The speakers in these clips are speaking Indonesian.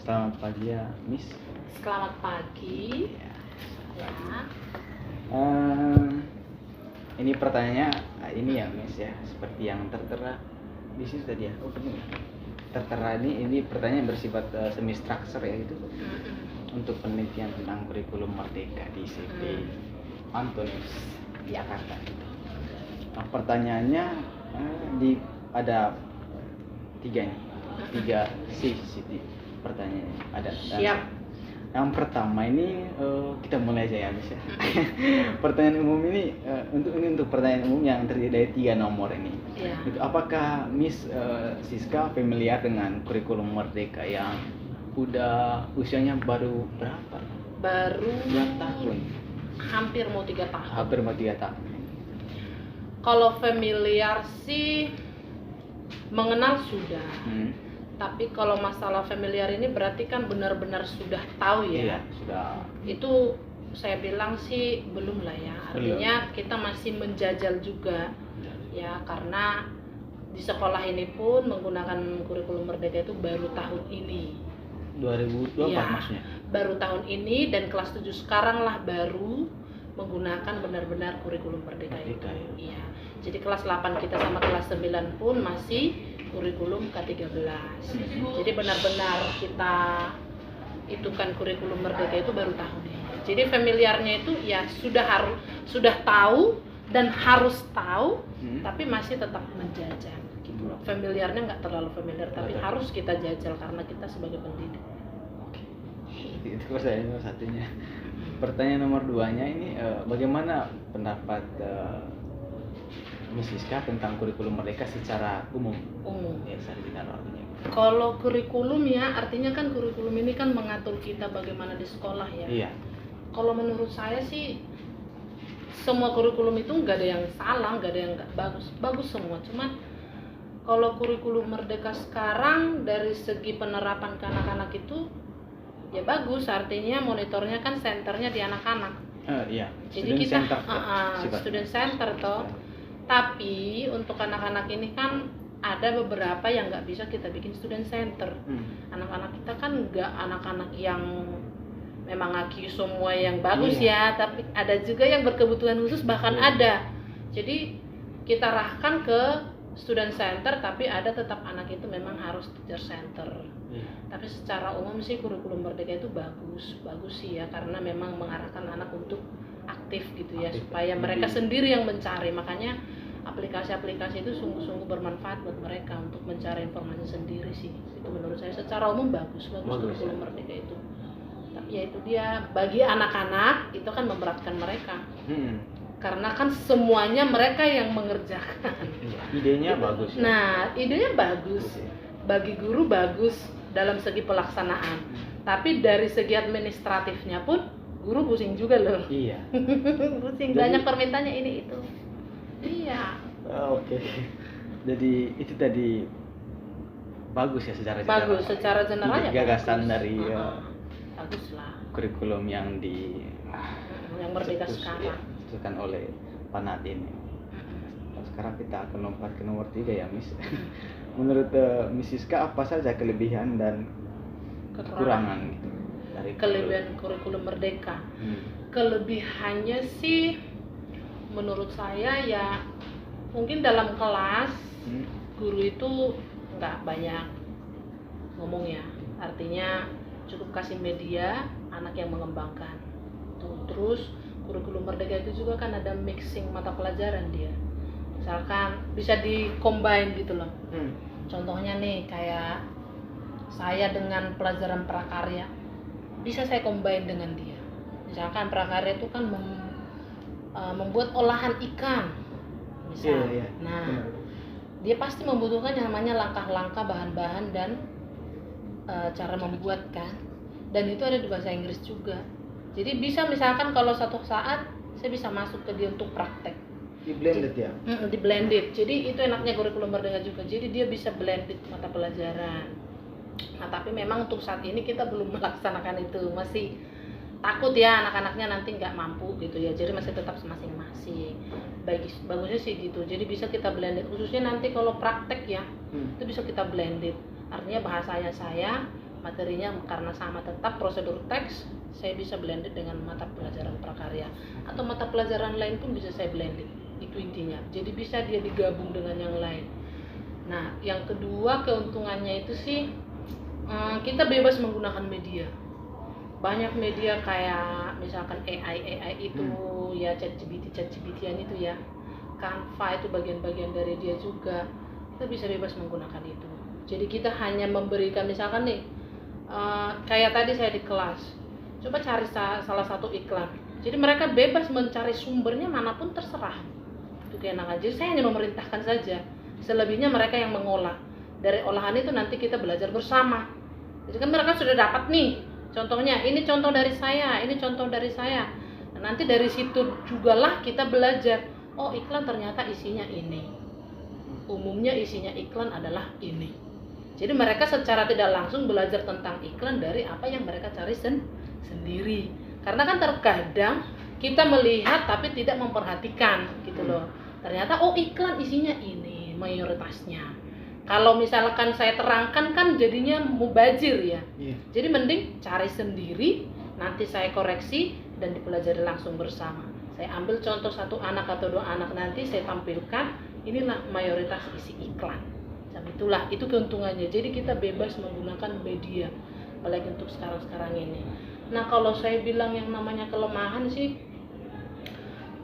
Selamat pagi ya, Miss. Selamat pagi. Ya. Ini pertanyaannya ini ya, Miss ya, seperti yang tertera di sini tadi ya. Oh benar. Tertera ini pertanyaan bersifat semi structure ya itu. Untuk penelitian tentang kurikulum Merdeka di ICP Antonius Jakarta. Nah, pertanyaannya ada tiga sisi pertanyaannya ada. Siap. Yang pertama ini kita mulai aja ya, Miss ya. Pertanyaan umum ini untuk pertanyaan umum yang terdiri dari 3 nomor ini. Ya. Itu apakah Miss Siska familiar dengan kurikulum Merdeka yang udah usianya baru berapa? Baru 2 tahun. Hampir mau 3 tahun. Hampir mau 3 tahun. Kalau familiar sih mengenal sudah. Tapi kalau masalah familiar ini berarti kan benar-benar sudah tahu ya. Iya, sudah. Itu saya bilang sih belum lah ya. Artinya kita masih menjajal juga. Ya, karena di sekolah ini pun menggunakan kurikulum Merdeka itu baru tahun ini. 2024 ya, maksudnya. Baru tahun ini dan kelas 7 sekarang lah baru menggunakan benar-benar kurikulum Merdeka itu. Iya. Jadi kelas 8 kita sama kelas 9 pun masih kurikulum K13. Jadi benar-benar kita itukan kurikulum Merdeka itu baru tahun ini. Jadi familiarnya itu ya sudah tahu dan harus tahu, tapi masih tetap menjajal. Gitu loh. Familiarnya nggak terlalu familiar, tapi harus kita jajal karena kita sebagai pendidik. Oke. Itu pertanyaan nomor satunya. Pertanyaan nomor 2-nya ini bagaimana pendapat Miss Siska tentang kurikulum Merdeka secara umum? Ya, secara general artinya. Kalau kurikulum ya, artinya kan kurikulum ini kan mengatur kita bagaimana di sekolah ya. Iya. Kalau menurut saya sih semua kurikulum itu nggak ada yang salah, nggak ada yang nggak bagus, bagus semua. Cuma kalau kurikulum Merdeka sekarang dari segi penerapan ke anak-anak itu ya bagus, artinya monitornya kan senternya di anak-anak. Iya. Jadi kita student center toh. Tapi untuk anak-anak ini kan ada beberapa yang nggak bisa kita bikin student center. Anak-anak kita kan nggak anak-anak yang memang IQ semua yang bagus ya, tapi ada juga yang berkebutuhan khusus bahkan ada. Jadi kita arahkan ke student center, tapi ada tetap anak itu memang harus teacher center. Tapi secara umum sih kurikulum Merdeka itu bagus sih ya, karena memang mengarahkan anak untuk aktif gitu ya, supaya mereka sendiri yang mencari. Makanya aplikasi-aplikasi itu sungguh-sungguh bermanfaat buat mereka untuk mencari informasi sendiri sih. Itu menurut saya secara umum bagus kurikulum Merdeka itu. Tapi ya itu dia, bagi anak-anak itu kan memberatkan mereka. Karena kan semuanya mereka yang mengerjakan. Idenya bagus. Nah, idenya bagus. Bagi guru bagus dalam segi pelaksanaan. Tapi dari segi administratifnya pun guru pusing juga loh. Iya. Pusing. Banyak permintaannya ini itu. Iya. Oke. Jadi itu tadi bagus ya secara general. Bagus secara general ya. Gagasan dari bagus lah. Kurikulum yang yang Merdeka sekarang. Ditentukan oleh Pak Nadiem. Sekarang kita akan lompat ke nomor 3 ya, Miss. Menurut Miss Siska apa saja kelebihan dan kekurangan gitu dari kelebihan kurikulum Merdeka? Kelebihannya sih menurut saya ya mungkin dalam kelas guru itu nggak banyak ngomong ya, artinya cukup kasih media anak yang mengembangkan tuh. Terus kurikulum Merdeka itu juga kan ada mixing mata pelajaran dia, misalkan bisa di-combine gitu loh. Contohnya nih kayak saya dengan pelajaran prakarya bisa saya combine dengan dia. Misalkan prakarya itu kan membuat olahan ikan misal. Nah, dia pasti membutuhkan yang namanya langkah-langkah, bahan-bahan dan cara membuat kan. Dan itu ada di bahasa Inggris juga. Jadi bisa misalkan kalau satu saat saya bisa masuk ke dia untuk praktek. Di blended ya? Di blended. Jadi itu enaknya kurikulum Merdeka juga. Jadi dia bisa blended mata pelajaran. Nah, tapi memang untuk saat ini kita belum melaksanakan itu. Masih takut ya anak-anaknya nanti nggak mampu gitu ya. Jadi masih tetap masing-masing. Bagusnya sih gitu. Jadi bisa kita blended. Khususnya nanti kalau praktek ya, itu bisa kita blended. Artinya bahasanya saya, materinya karena sama, tetap prosedur teks saya bisa blended dengan mata pelajaran prakarya atau mata pelajaran lain pun bisa saya blended, itu intinya. Jadi bisa dia digabung dengan yang lain. Nah, yang kedua keuntungannya itu sih kita bebas menggunakan media. Banyak media kayak misalkan AI itu ya, ChatGPT-an itu ya, Canva itu bagian-bagian dari dia juga. Kita bisa bebas menggunakan itu. Jadi kita hanya memberikan misalkan nih kayak tadi saya di kelas, coba cari salah satu iklan. Jadi mereka bebas mencari sumbernya manapun terserah. Itu kayak aja. Saya hanya memerintahkan saja. Selebihnya mereka yang mengolah. Dari olahan itu nanti kita belajar bersama. Jadi kan mereka sudah dapat nih. Contohnya, ini contoh dari saya, ini contoh dari saya. Nah, nanti dari situ jugalah kita belajar. Oh, iklan ternyata isinya ini. Umumnya isinya iklan adalah ini. Jadi mereka secara tidak langsung belajar tentang iklan dari apa yang mereka cari sendiri. Karena kan terkadang kita melihat tapi tidak memperhatikan gitu loh. Ternyata oh iklan isinya ini mayoritasnya. Kalau misalkan saya terangkan kan jadinya mubazir ya. Jadi mending cari sendiri, nanti saya koreksi dan dipelajari langsung bersama. Saya ambil contoh satu anak atau dua anak, nanti saya tampilkan, inilah mayoritas isi iklan. Dan itulah, itu keuntungannya. Jadi kita bebas menggunakan media, apalagi untuk sekarang-sekarang ini. Nah, kalau saya bilang yang namanya kelemahan sih,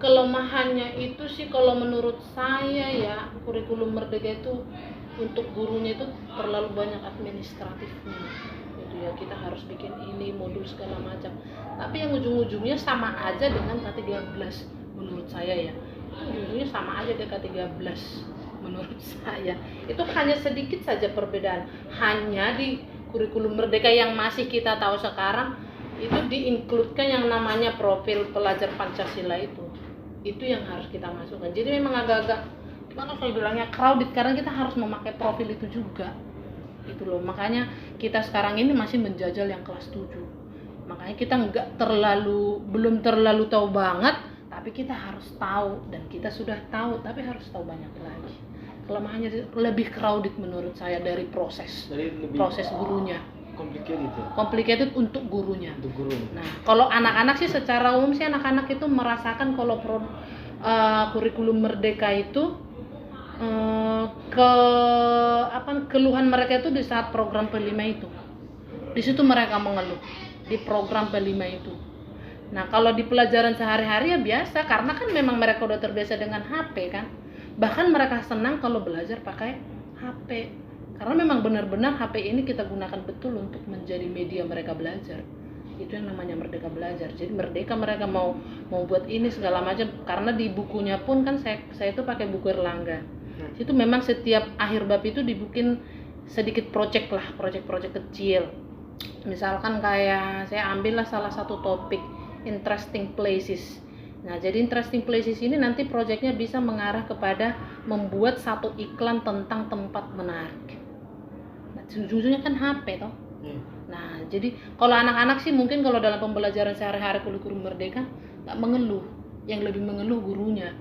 kelemahannya itu sih kalau menurut saya ya, kurikulum Merdeka itu untuk gurunya itu terlalu banyak administratifnya gitu ya. Kita harus bikin ini modul segala macam, tapi yang ujung-ujungnya sama aja dengan K13 menurut saya ya. Itu ujung-ujungnya sama aja dengan K13 menurut saya. Itu hanya sedikit saja perbedaan, hanya di kurikulum Merdeka yang masih kita tahu sekarang itu diinkludkan yang namanya profil pelajar Pancasila itu yang harus kita masukkan. Jadi memang agak-agak gimana saya bilangnya crowded karena kita harus memakai profil itu juga gitu loh. Makanya kita sekarang ini masih menjajal yang kelas 7. Makanya kita belum terlalu tahu banget, tapi kita harus tahu, dan kita sudah tahu tapi harus tahu banyak lagi. Kelemahannya lebih crowded menurut saya dari proses gurunya. Complicated untuk gurunya. Nah, kalau anak-anak sih secara umum sih anak-anak itu merasakan kalau kurikulum Merdeka itu keluhan mereka itu di saat program P5 itu. Di situ mereka mengeluh di program P5 itu. Nah, kalau di pelajaran sehari-hari ya biasa karena kan memang mereka udah terbiasa dengan HP kan. Bahkan mereka senang kalau belajar pakai HP. Karena memang benar-benar HP ini kita gunakan betul untuk menjadi media mereka belajar. Itu yang namanya Merdeka Belajar. Jadi merdeka mereka mau buat ini segala macam, karena di bukunya pun kan saya itu pakai buku Erlangga. Itu memang setiap akhir bab itu dibikin sedikit project kecil. Misalkan kayak saya ambillah salah satu topik interesting places. Nah, jadi interesting places ini nanti projectnya bisa mengarah kepada membuat satu iklan tentang tempat menarik. Nah, ujung-ujungnya kan HP toh. Nah, jadi kalau anak-anak sih mungkin kalau dalam pembelajaran sehari-hari kurikulum Merdeka nggak mengeluh, yang lebih mengeluh gurunya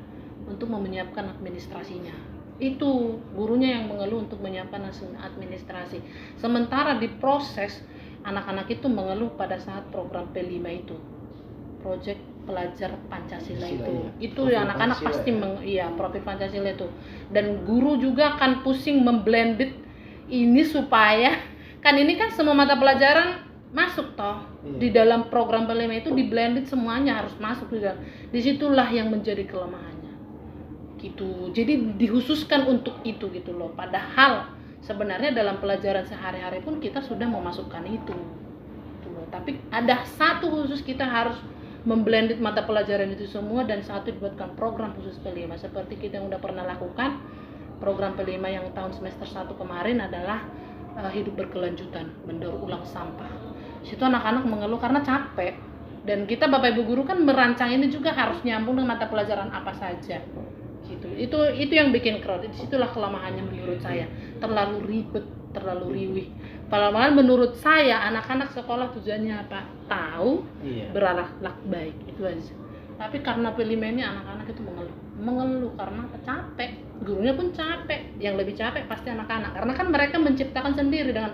untuk menyiapkan administrasinya. Itu gurunya yang mengeluh untuk menyiapkan administrasi. Sementara di proses anak-anak itu mengeluh pada saat program P5 itu, project pelajar Pancasila itu ya anak-anak pasti profil Pancasila itu, dan guru juga akan pusing memblended ini supaya kan ini kan semua mata pelajaran masuk toh di dalam program P5 itu diblended semuanya harus masuk juga. Disitulah yang menjadi kelemahannya gitu. Jadi dikhususkan untuk itu gitu loh. Padahal sebenarnya dalam pelajaran sehari-hari pun kita sudah memasukkan itu gitu loh. Tapi ada satu khusus kita harus memblended mata pelajaran itu semua, dan satu dibuatkan program khusus P5 seperti kita yang udah pernah lakukan. Program P5 yang tahun semester 1 kemarin adalah hidup berkelanjutan, mendaur ulang sampah. Situ anak-anak mengeluh karena capek, dan kita Bapak Ibu guru kan merancang ini juga harus nyambung dengan mata pelajaran apa saja gitu. Itu yang bikin crowded. Disitulah kelemahannya menurut saya, terlalu ribet, terlalu riwih. Padahal menurut saya anak-anak sekolah tujuannya apa? Tahu, berakhlak baik, itu aja. Tapi karena P5 ini anak-anak itu mengeluh karena capek, gurunya pun capek. Yang lebih capek pasti anak-anak, karena kan mereka menciptakan sendiri dengan